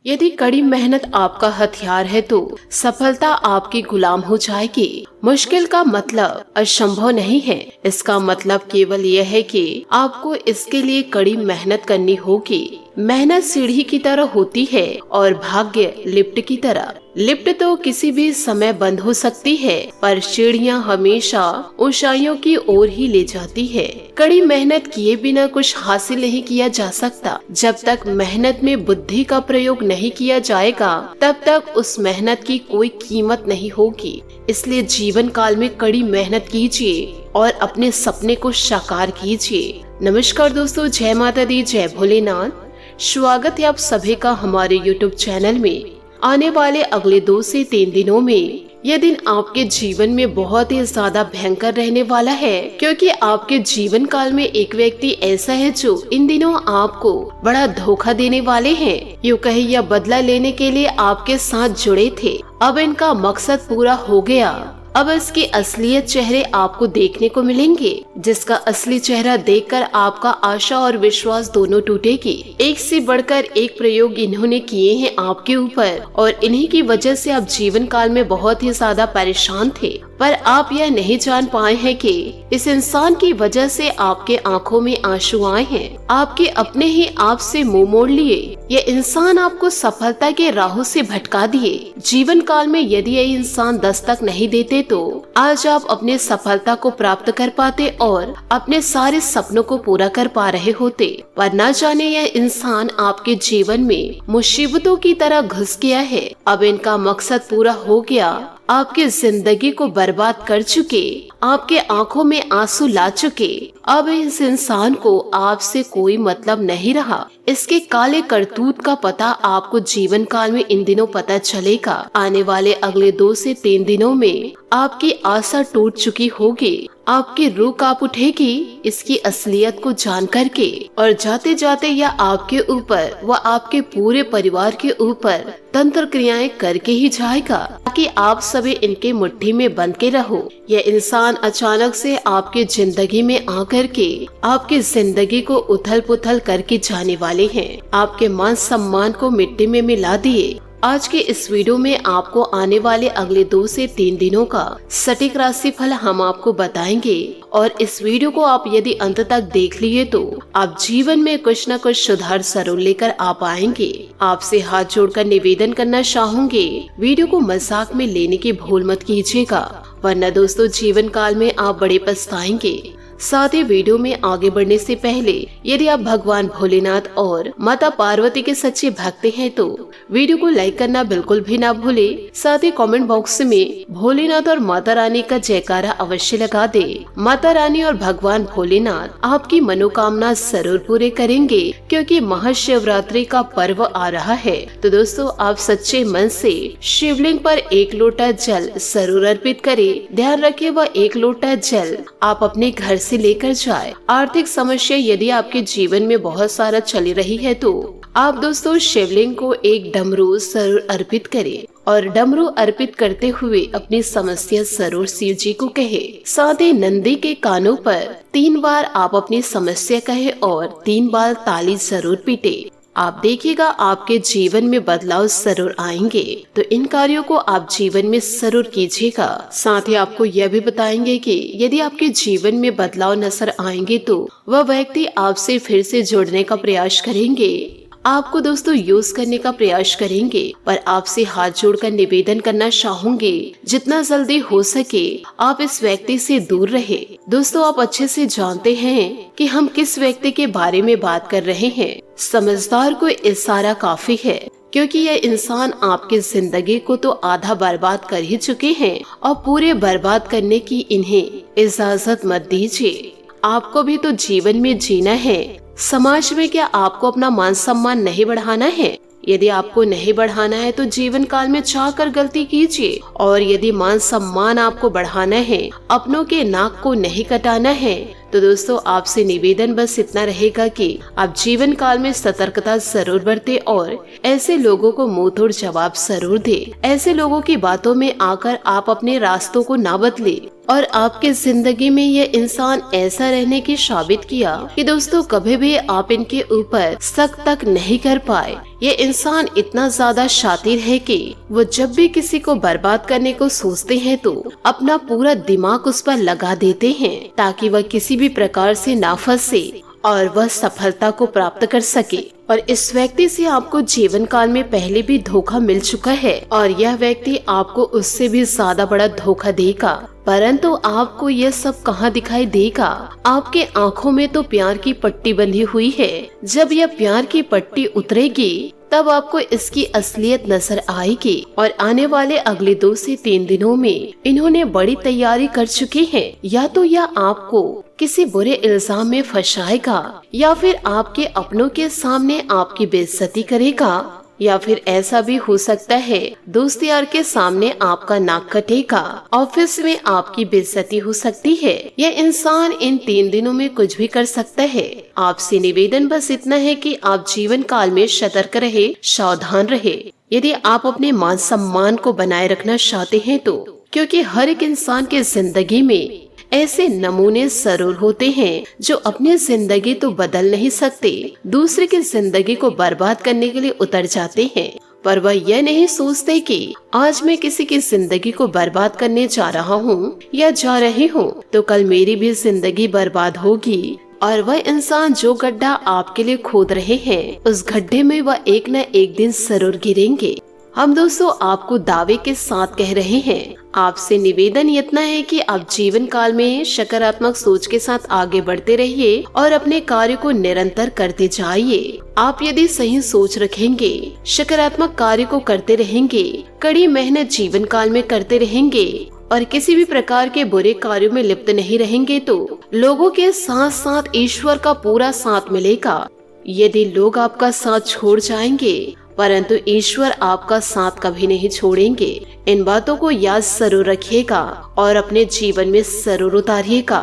यदि कड़ी मेहनत आपका हथियार है तो सफलता आपकी गुलाम हो जाएगी। मुश्किल का मतलब असंभव नहीं है, इसका मतलब केवल यह है कि आपको इसके लिए कड़ी मेहनत करनी होगी। मेहनत सीढ़ी की तरह होती है और भाग्य लिफ्ट की तरह। लिफ्ट तो किसी भी समय बंद हो सकती है, पर सीढ़ियां हमेशा ऊंचाइयों की ओर ही ले जाती है। कड़ी मेहनत किए बिना कुछ हासिल नहीं किया जा सकता। जब तक मेहनत में बुद्धि का प्रयोग नहीं किया जाएगा, तब तक उस मेहनत की कोई कीमत नहीं होगी। इसलिए जीवन काल में कड़ी मेहनत कीजिए और अपने सपने को साकार कीजिए। नमस्कार दोस्तों, जय माता दी, जय भोलेनाथ। स्वागत है आप सभी का हमारे YouTube चैनल में। आने वाले अगले 2 से 3 दिनों में यह दिन आपके जीवन में बहुत ही ज्यादा भयंकर रहने वाला है, क्योंकि आपके जीवन काल में एक व्यक्ति ऐसा है जो इन दिनों आपको बड़ा धोखा देने वाले हैं। यूँ कहे या बदला लेने के लिए आपके साथ जुड़े थे। अब इनका मकसद पूरा हो गया। अब इसके असलियत चेहरे आपको देखने को मिलेंगे, जिसका असली चेहरा देखकर आपका आशा और विश्वास दोनों टूटेगी। एक से बढ़कर एक प्रयोग इन्होंने किए हैं आपके ऊपर, और इन्हीं की वजह से आप जीवन काल में बहुत ही ज्यादा परेशान थे। पर आप यह नहीं जान पाए हैं कि इस इंसान की वजह से आपके आंखों में आंसू आए हैं। आपके अपने ही आप से मुंह मोड़ लिए। यह इंसान आपको सफलता के राहों से भटका दिए। जीवन काल में यदि ये इंसान दस्तक नहीं देते तो आज आप अपने सफलता को प्राप्त कर पाते और अपने सारे सपनों को पूरा कर पा रहे होते। पर न जाने यह इंसान आपके जीवन में मुसीबतों की तरह घुस गया है। अब इनका मकसद पूरा हो गया। आपकी जिंदगी को बर्बाद कर चुके, आपके आंखों में आंसू ला चुके। अब इस इंसान को आपसे कोई मतलब नहीं रहा। इसके काले करतूत का पता आपको जीवन काल में इन दिनों पता चलेगा। आने वाले अगले 2 से 3 दिनों में आपकी आशा टूट चुकी होगी। आपकी रूह कांप उठेगी इसकी असलियत को जान करके, और जाते जाते यह आपके ऊपर व आपके पूरे परिवार के ऊपर तंत्र क्रियाएं करके ही जाएगा, ताकि आप सभी इनके मुट्ठी में बंद के रहो। यह इंसान अचानक से आपके जिंदगी में आकर के आपकी जिंदगी को उथल पुथल करके जाने वाले हैं। आपके मान सम्मान को मिट्टी में मिला दिए। आज के इस वीडियो में आपको आने वाले अगले 2 से 3 दिनों का सटीक राशि फल हम आपको बताएंगे, और इस वीडियो को आप यदि अंत तक देख लिए तो आप जीवन में कुछ न कुछ सुधार जरूर लेकर आ पाएंगे। आपसे हाथ जोड़कर निवेदन करना चाहूंगे, वीडियो को मजाक में लेने की भूल मत कीजिएगा, वरना दोस्तों जीवन काल में आप बड़े पछताएंगे। साथ ही वीडियो में आगे बढ़ने से पहले यदि आप भगवान भोलेनाथ और माता पार्वती के सच्चे भक्त हैं तो वीडियो को लाइक करना बिल्कुल भी ना भूले। साथ ही कमेंट बॉक्स में भोलेनाथ और माता रानी का जयकारा अवश्य लगा दे। माता रानी और भगवान भोलेनाथ आपकी मनोकामना जरूर पूरे करेंगे, क्योंकि महाशिवरात्रि का पर्व आ रहा है। तो दोस्तों आप सच्चे मन से शिवलिंग पर 1 लोटा जल जरूर अर्पित करें। ध्यान रखें वह 1 लोटा जल आप अपने घर से लेकर जाए। आर्थिक समस्या यदि आपके जीवन में बहुत सारा चली रही है तो आप दोस्तों शिवलिंग को 1 डमरू जरूर अर्पित करें, और डमरू अर्पित करते हुए अपनी समस्या जरूर शिव जी को कहे। साथ ही नंदी के कानों पर 3 बार आप अपनी समस्या कहे और 3 बार ताली जरूर पीटे। आप देखिएगा आपके जीवन में बदलाव जरूर आएंगे। तो इन कार्यों को आप जीवन में जरूर कीजिएगा। साथ ही आपको यह भी बताएंगे कि यदि आपके जीवन में बदलाव नजर आएंगे तो वह व्यक्ति आपसे फिर से जुड़ने का प्रयास करेंगे, आपको दोस्तों यूज करने का प्रयास करेंगे। पर आपसे हाथ जोड़कर निवेदन करना चाहूंगे, जितना जल्दी हो सके आप इस व्यक्ति से दूर रहे। दोस्तों आप अच्छे से जानते हैं कि हम किस व्यक्ति के बारे में बात कर रहे हैं। समझदार को इशारा काफी है, क्योंकि यह इंसान आपकी जिंदगी को तो आधा बर्बाद कर ही चुके हैं, और पूरे बर्बाद करने की इन्हें इजाजत मत दीजिए। आपको भी तो जीवन में जीना है। समाज में क्या आपको अपना मान सम्मान नहीं बढ़ाना है? यदि आपको नहीं बढ़ाना है तो जीवन काल में चाहकर गलती कीजिए, और यदि मान सम्मान आपको बढ़ाना है, अपनों के नाक को नहीं कटाना है, तो दोस्तों आपसे निवेदन बस इतना रहेगा कि आप जीवन काल में सतर्कता जरूर बरते और ऐसे लोगों को मुंह तोड़ जवाब जरूर दे। ऐसे लोगों की बातों में आकर आप अपने रास्तों को ना बदले और आपके जिंदगी में ये इंसान ऐसा रहने की साबित किया कि दोस्तों कभी भी आप इनके ऊपर शक तक नहीं कर पाए। ये इंसान इतना ज्यादा शातिर है कि वो जब भी किसी को बर्बाद करने को सोचते हैं तो अपना पूरा दिमाग उस पर लगा देते हैं ताकि वह किसी भी प्रकार से ना फंसे और वह सफलता को प्राप्त कर सके। और इस व्यक्ति से आपको जीवन काल में पहले भी धोखा मिल चुका है और यह व्यक्ति आपको उससे भी ज्यादा बड़ा धोखा देगा, परंतु आपको यह सब कहाँ दिखाई देगा। आपके आंखों में तो प्यार की पट्टी बंधी हुई है। जब यह प्यार की पट्टी उतरेगी तब आपको इसकी असलियत नजर आएगी और आने वाले अगले 2 से 3 दिनों में इन्होंने बड़ी तैयारी कर चुकी है। या तो यह आपको किसी बुरे इल्जाम में फंसाएगा या फिर आपके अपनों के सामने आपकी बेइज्जती करेगा, या फिर ऐसा भी हो सकता है दोस्त यार के सामने आपका नाक कटेगा, ऑफिस में आपकी बेइज्जती हो सकती है। यह इंसान इन 3 दिनों में कुछ भी कर सकता है। आपसे निवेदन बस इतना है कि आप जीवन काल में सतर्क रहे, सावधान रहे। यदि आप अपने मान सम्मान को बनाए रखना चाहते हैं तो, क्योंकि हर एक इंसान के जिंदगी में ऐसे नमूने जरूर होते हैं जो अपनी जिंदगी तो बदल नहीं सकते, दूसरे की जिंदगी को बर्बाद करने के लिए उतर जाते हैं, पर वह यह नहीं सोचते कि आज मैं किसी की जिंदगी को बर्बाद करने जा रहा हूँ या जा रही हूँ तो कल मेरी भी जिंदगी बर्बाद होगी। और वह इंसान जो गड्ढा आपके लिए खोद रहे हैं उस गड्ढे में वह एक न एक दिन जरूर गिरेंगे। हम दोस्तों आपको दावे के साथ कह रहे हैं, आपसे निवेदन इतना है कि आप जीवन काल में सकारात्मक सोच के साथ आगे बढ़ते रहिए और अपने कार्य को निरंतर करते जाइए। आप यदि सही सोच रखेंगे, सकारात्मक कार्य को करते रहेंगे, कड़ी मेहनत जीवन काल में करते रहेंगे और किसी भी प्रकार के बुरे कार्यों में लिप्त नहीं रहेंगे तो लोगों के साथ साथ ईश्वर का पूरा साथ मिलेगा। यदि लोग आपका साथ छोड़ जाएंगे परंतु ईश्वर आपका साथ कभी नहीं छोड़ेंगे। इन बातों को याद जरूर रखिएगा और अपने जीवन में जरूर उतारिएगा।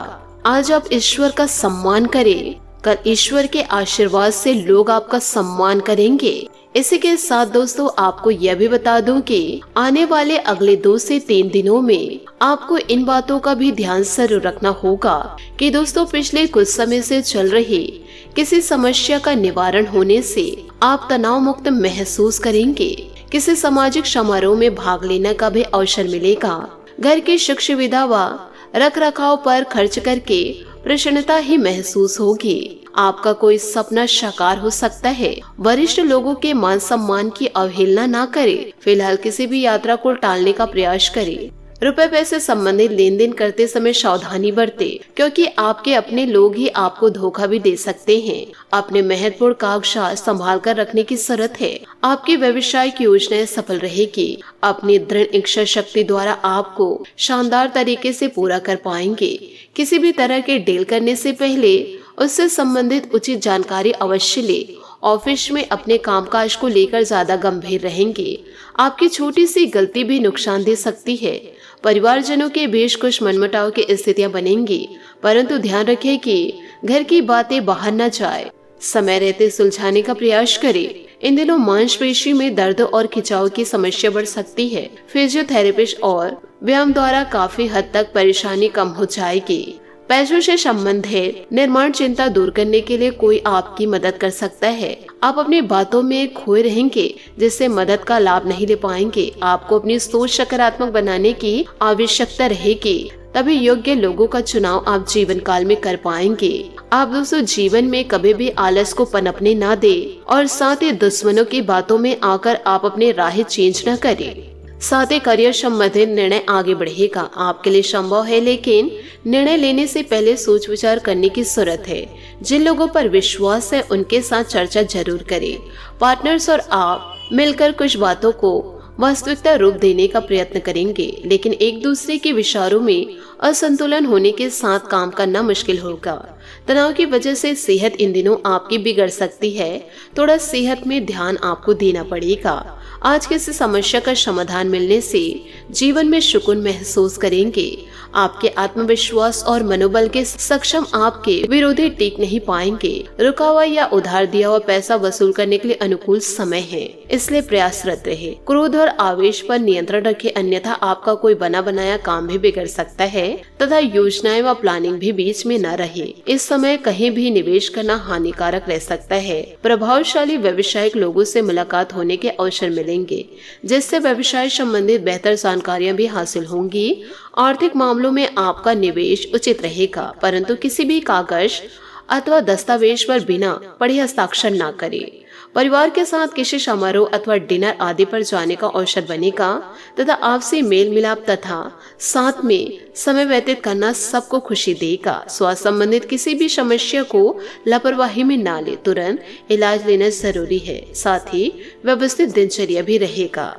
आज आप ईश्वर का सम्मान करें, कल ईश्वर के आशीर्वाद से लोग आपका सम्मान करेंगे। इसी के साथ दोस्तों आपको यह भी बता दूं कि आने वाले अगले 2 से 3 दिनों में आपको इन बातों का भी ध्यान जरूर रखना होगा कि दोस्तों पिछले कुछ समय से चल रही किसी समस्या का निवारण होने से आप तनाव मुक्त महसूस करेंगे। किसी सामाजिक समारोह में भाग लेने का भी अवसर मिलेगा। घर की सुख सुविधा व रख रखाव पर खर्च करके प्रसन्नता ही महसूस होगी। आपका कोई सपना साकार हो सकता है। वरिष्ठ लोगों के मान सम्मान की अवहेलना ना करें। फिलहाल किसी भी यात्रा को टालने का प्रयास करें। रुपए पैसे संबंधित लेन देन करते समय सावधानी बरते, क्योंकि आपके अपने लोग ही आपको धोखा भी दे सकते हैं। अपने महत्वपूर्ण कागजात संभाल कर रखने की जरूरत है। आपकी व्यवसायिक योजनाएं सफल रहेगी। अपनी दृढ़ इच्छा शक्ति द्वारा आपको शानदार तरीके से पूरा कर पाएंगे। किसी भी तरह के डील करने से पहले उससे संबंधित उचित जानकारी अवश्य ले। ऑफिस में अपने कामकाज को लेकर ज्यादा गंभीर रहेंगे। आपकी छोटी सी गलती भी नुकसान दे सकती है। परिवारजनों के बीच कुछ मनमुटाव की स्थितियां बनेंगी, परंतु ध्यान रखें कि घर की बातें बाहर न जाए। समय रहते सुलझाने का प्रयास करें। इन दिनों मांसपेशी में दर्द और खिंचाव की समस्या बढ़ सकती है। फिजियोथेरेपिस्ट और व्यायाम द्वारा काफी हद तक परेशानी कम हो जाएगी। पैसों से संबंधित निर्माण चिंता दूर करने के लिए कोई आपकी मदद कर सकता है। आप अपनी बातों में खोए रहेंगे, जिससे मदद का लाभ नहीं ले पाएंगे। आपको अपनी सोच सकारात्मक बनाने की आवश्यकता रहेगी, तभी योग्य लोगों का चुनाव आप जीवन काल में कर पाएंगे। आप दोस्तों जीवन में कभी भी आलस को पनपने ना दे और साथ ही दुश्मनों की बातों में आकर आप अपने राह चेंज न करें। साथ ही करियर संबंधित निर्णय आगे बढ़ेगा। आपके लिए संभव है, लेकिन निर्णय लेने से पहले सोच विचार करने की जरूरत है। जिन लोगों पर विश्वास है उनके साथ चर्चा जरूर करें। पार्टनर्स और आप मिलकर कुछ बातों को वास्तविकता रूप देने का प्रयत्न करेंगे, लेकिन एक दूसरे के विचारों में असंतुलन होने के साथ काम करना मुश्किल होगा। तनाव की वजह से सेहत इन दिनों आपकी बिगड़ सकती है, थोड़ा सेहत में ध्यान आपको देना पड़ेगा। आज किसी समस्या का समाधान मिलने से जीवन में सुकून महसूस करेंगे। आपके आत्मविश्वास और मनोबल के सक्षम आपके विरोधी टिक नहीं पाएंगे। रुका हुआ या उधार दिया हुआ पैसा वसूल करने के लिए अनुकूल समय है, इसलिए प्रयासरत रहे। क्रोध और आवेश पर नियंत्रण रखें, अन्यथा आपका कोई बना बनाया काम भी बिगड़ सकता है तथा योजनाएं व प्लानिंग भी बीच में न रहे। इस समय कहीं भी निवेश करना हानिकारक रह सकता है। प्रभावशाली व्यवसायिक लोगों से मुलाकात होने के अवसर मिलेंगे, जिससे व्यवसाय संबंधित बेहतर जानकारियां भी हासिल होंगी। आर्थिक मामलों में आपका निवेश उचित रहेगा, परंतु किसी भी कागज अथवा दस्तावेज पर बिना पढ़े हस्ताक्षर न करें। परिवार के साथ किसी समारोह अथवा डिनर आदि पर जाने का अवसर बनेगा तथा आपसी मेल मिलाप तथा साथ में समय व्यतीत करना सबको खुशी देगा। स्वास्थ्य संबंधित किसी भी समस्या को लापरवाही में ना ले, तुरंत इलाज लेना जरूरी है। साथ ही व्यवस्थित दिनचर्या भी रहेगा।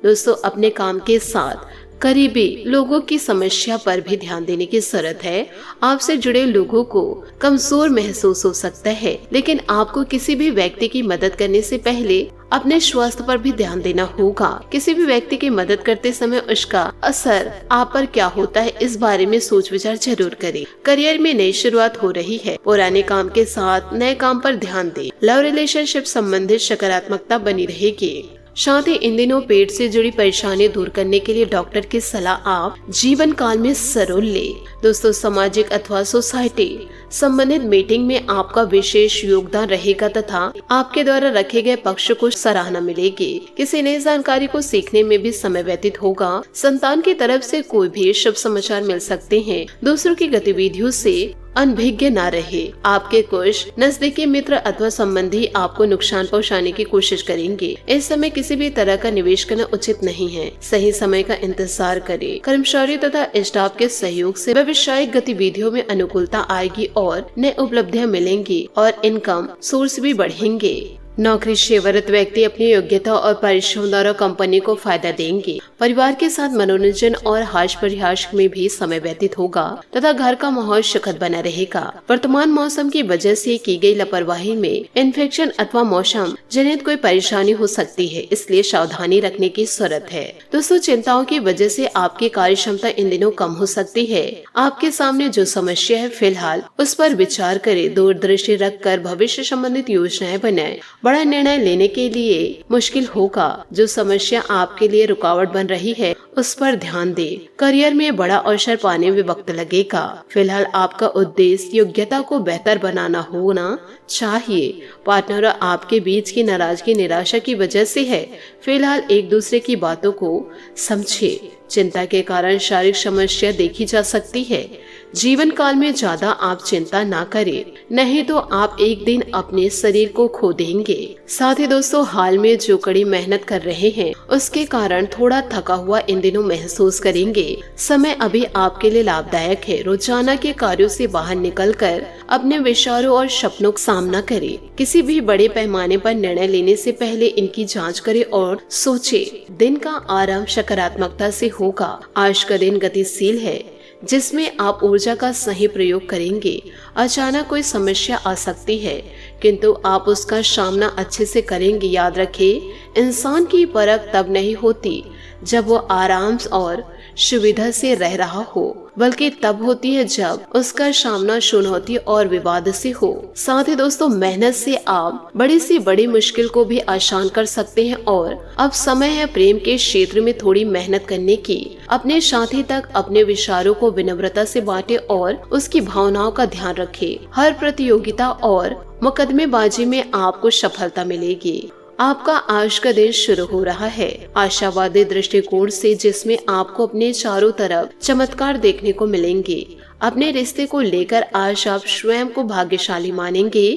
दोस्तों, अपने काम के साथ करीबी लोगों की समस्या पर भी ध्यान देने की जरूरत है। आपसे जुड़े लोगों को कमजोर महसूस हो सकता है, लेकिन आपको किसी भी व्यक्ति की मदद करने से पहले अपने स्वास्थ्य पर भी ध्यान देना होगा। किसी भी व्यक्ति की मदद करते समय उसका असर आप पर क्या होता है, इस बारे में सोच विचार जरूर करें। करियर में नई शुरुआत हो रही है, पुराने काम के साथ नए काम पर ध्यान दें। लव रिलेशनशिप संबंधित सकारात्मकता बनी रहेगी। साथ ही इन दिनों पेट से जुड़ी परेशानी दूर करने के लिए डॉक्टर की सलाह आप जीवन काल में जरूर ले। दोस्तों, सामाजिक अथवा सोसाइटी संबंधित मीटिंग में आपका विशेष योगदान रहेगा तथा आपके द्वारा रखे गए पक्ष को सराहना मिलेगी। किसी नई जानकारी को सीखने में भी समय व्यतीत होगा। संतान की तरफ से कोई भी शुभ समाचार मिल सकते हैं। दूसरों की गतिविधियों से अनभिज्ञ न रहे। आपके कुछ नजदीकी मित्र अथवा संबंधी आपको नुकसान पहुंचाने की कोशिश करेंगे। इस समय किसी भी तरह का निवेश करना उचित नहीं है। सही समय का इंतजार करें। कर्मचारी तथा स्टाफ के सहयोग से व्यावसायिक गतिविधियों में अनुकूलता आएगी और नई उपलब्धियां मिलेंगी और इनकम सोर्स भी बढ़ेंगे। नौकरी सेवारत व्यक्ति अपनी योग्यता और परिश्रम द्वारा कंपनी को फायदा देंगे। परिवार के साथ मनोरंजन और हास्य परिहास में भी समय व्यतीत होगा तथा घर का माहौल सुखद बना रहेगा। वर्तमान मौसम की वजह से की गई लापरवाही में इन्फेक्शन अथवा मौसम जनित कोई परेशानी हो सकती है, इसलिए सावधानी रखने की जरूरत है। दोस्तों, चिंताओं की वजह से आपकी कार्य क्षमता इन दिनों कम हो सकती है। आपके सामने जो समस्या है फिलहाल उस पर विचार करें। दूरदृष्टि रखकर भविष्य संबंधित योजनाएं बनाएं। बड़ा निर्णय लेने के लिए मुश्किल होगा। जो समस्या आपके लिए रुकावट बन रही है उस पर ध्यान दें। करियर में बड़ा अवसर पाने में वक्त लगेगा। फिलहाल आपका उद्देश्य योग्यता को बेहतर बनाना होना चाहिए। पार्टनर और आपके बीच की नाराजगी निराशा की वजह से है। फिलहाल एक दूसरे की बातों को समझे। चिंता के कारण शारीरिक समस्या देखी जा सकती है। जीवन काल में ज्यादा आप चिंता ना करें, नहीं तो आप एक दिन अपने शरीर को खो देंगे। साथ ही दोस्तों, हाल में जो कड़ी मेहनत कर रहे हैं उसके कारण थोड़ा थका हुआ इन दिनों महसूस करेंगे। समय अभी आपके लिए लाभदायक है। रोजाना के कार्यों से बाहर निकलकर अपने विचारों और सपनों का सामना करें। किसी भी बड़े पैमाने पर निर्णय लेने से पहले इनकी जांच करें और सोचे। दिन का आरंभ सकारात्मकता से होगा। आज का दिन गतिशील है, जिसमें आप ऊर्जा का सही प्रयोग करेंगे। अचानक कोई समस्या आ सकती है, किंतु आप उसका सामना अच्छे से करेंगे। याद रखें, इंसान की परख तब नहीं होती जब वो आराम और सुविधा से रह रहा हो, बल्कि तब होती है जब उसका सामना चुनौती और विवाद से हो। साथ ही दोस्तों, मेहनत से आप बड़ी से बड़ी मुश्किल को भी आसान कर सकते हैं और अब समय है प्रेम के क्षेत्र में थोड़ी मेहनत करने की। अपने साथी तक अपने विचारों को विनम्रता से बांटे और उसकी भावनाओं का ध्यान रखें। हर प्रतियोगिता और मुकदमेबाजी में आपको सफलता मिलेगी। आपका आज का दिन शुरू हो रहा है आशावादी दृष्टिकोण से, जिसमें आपको अपने चारों तरफ चमत्कार देखने को मिलेंगे। अपने रिश्ते को लेकर आज आप स्वयं को भाग्यशाली मानेंगे।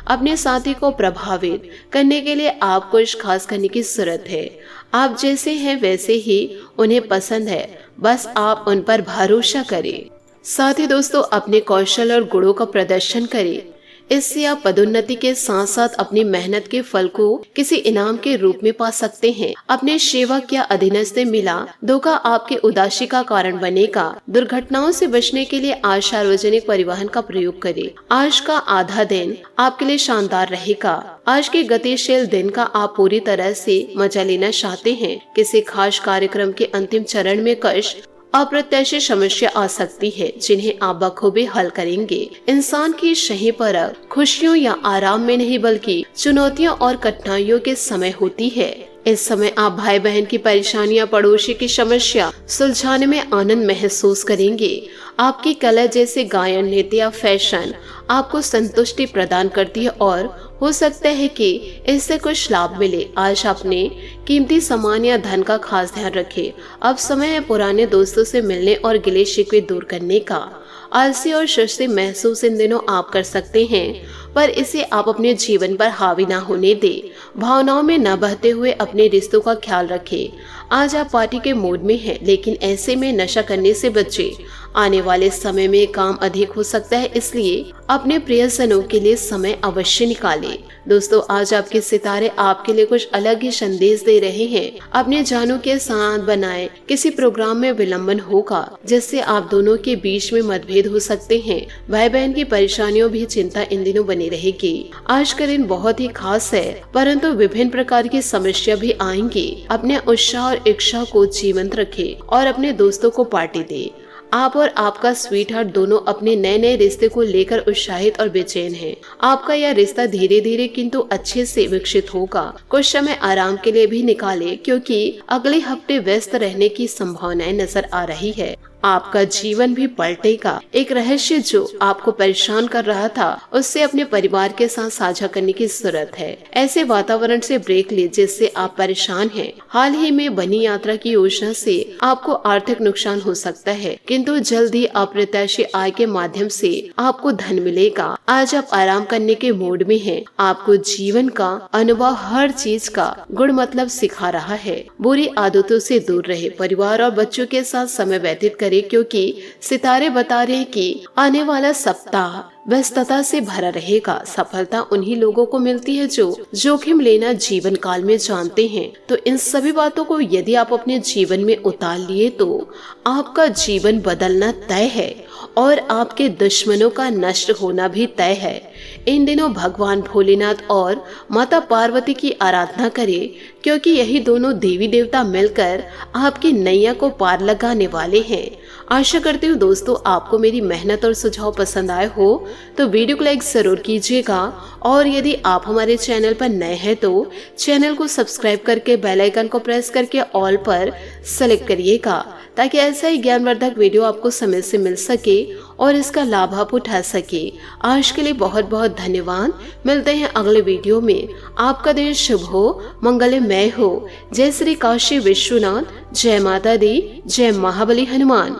अपने साथी को प्रभावित करने के लिए आप कुछ खास करने की जरूरत है। आप जैसे हैं वैसे ही उन्हें पसंद है, बस आप उन पर भरोसा करें। साथ ही दोस्तों, अपने कौशल और गुणों का प्रदर्शन करें। इससे आप पदोन्नति के साथ साथ अपनी मेहनत के फल को किसी इनाम के रूप में पा सकते हैं। अपने सेवक या अधीनस्थ से मिला धोखा आपके उदासी का कारण बनेगा। दुर्घटनाओं से बचने के लिए आज सार्वजनिक परिवहन का प्रयोग करें। आज का आधा दिन आपके लिए शानदार रहेगा। आज के गतिशील दिन का आप पूरी तरह से मजा लेना चाहते हैं। किसी खास कार्यक्रम के अंतिम चरण में कष्ट अप्रत्याशित समस्या आ सकती है जिन्हें आप बखूबी हल करेंगे। इंसान की सही परख खुशियों या आराम में नहीं बल्कि चुनौतियों और कठिनाइयों के समय होती है। इस समय आप भाई बहन की परेशानियां, पड़ोसी की समस्या सुलझाने में आनंद महसूस करेंगे। आपकी कला जैसे गायन, नृत्य या फैशन आपको संतुष्टि प्रदान करती है और हो सकता है कि इससे कुछ लाभ मिले। आज अपने कीमती सामान या धन का खास ध्यान रखें। अब समय है पुराने दोस्तों से मिलने और गिले शिकवे दूर करने का। आलसी और सुस्ती महसूस इन दिनों आप कर सकते हैं, पर इसे आप अपने जीवन पर हावी ना होने दें। भावनाओं में न बहते हुए अपने रिश्तों का ख्याल रखें। आज आप पार्टी के मूड में हैं, लेकिन ऐसे में नशा करने से बचें। आने वाले समय में काम अधिक हो सकता है, इसलिए अपने प्रियजनों के लिए समय अवश्य निकालें। दोस्तों, आज आपके सितारे आपके लिए कुछ अलग ही संदेश दे रहे हैं। अपने जानों के साथ बनाए किसी प्रोग्राम में विलंबन होगा, जिससे आप दोनों के बीच में मतभेद हो सकते हैं। भाई बहन की परेशानियों भी चिंता इन दिनों बनी रहेगी। आज का दिन बहुत ही खास है, परंतु विभिन्न प्रकार की समस्या भी आएंगी। अपने उत्साह और इच्छा को जीवंत रखें और अपने दोस्तों को पार्टी दे। आप और आपका स्वीट हार्ट दोनों अपने नए नए रिश्ते को लेकर उत्साहित और बेचैन हैं। आपका यह रिश्ता धीरे धीरे किंतु अच्छे से विकसित होगा। कुछ समय आराम के लिए भी निकाले, क्योंकि अगले हफ्ते व्यस्त रहने की संभावनाएं नजर आ रही है। आपका जीवन भी पलटेगा। एक रहस्य जो आपको परेशान कर रहा था, उससे अपने परिवार के साथ साझा करने की जरूरत है। ऐसे वातावरण से ब्रेक ले जिससे आप परेशान हैं। हाल ही में बनी यात्रा की योजना से आपको आर्थिक नुकसान हो सकता है, किंतु जल्द ही अप्रत्याशित आय के माध्यम से आपको धन मिलेगा। आज आप आराम करने के मूड में हैं। आपको जीवन का अनुभव हर चीज का गुण मतलब सिखा रहा है। बुरी आदतों से दूर रहे। परिवार और बच्चों के साथ समय व्यतीत करें, क्योंकि सितारे बता रहे हैं कि आने वाला सप्ताह व्यस्तता से भरा रहेगा। सफलता उन्हीं लोगों को मिलती है जो जोखिम लेना जीवन काल में जानते हैं। तो इन सभी बातों को यदि आप अपने जीवन में उतार लिए तो आपका जीवन बदलना तय है और आपके दुश्मनों का नष्ट होना भी तय है। इन दिनों भगवान भोलेनाथ और माता पार्वती की आराधना करें, क्योंकि यही दोनों देवी देवता मिलकर आपकी नैया को पार लगाने वाले हैं। आशा करती हूँ दोस्तों आपको मेरी मेहनत और सुझाव पसंद आए हो, तो वीडियो को लाइक जरूर कीजिएगा और यदि आप हमारे चैनल पर नए हैं तो चैनल को सब्सक्राइब करके बेल आइकन को प्रेस करके ऑल पर सेलेक्ट करिएगा, ताकि ऐसा ही ज्ञानवर्धक वीडियो आपको समय से मिल सके और इसका लाभ आप उठा सके। आज के लिए बहुत बहुत धन्यवाद। मिलते हैं अगले वीडियो में। आपका दिन शुभ हो, मंगलमय हो। जय श्री काशी विश्वनाथ, जय माता दी, जय महाबली हनुमान।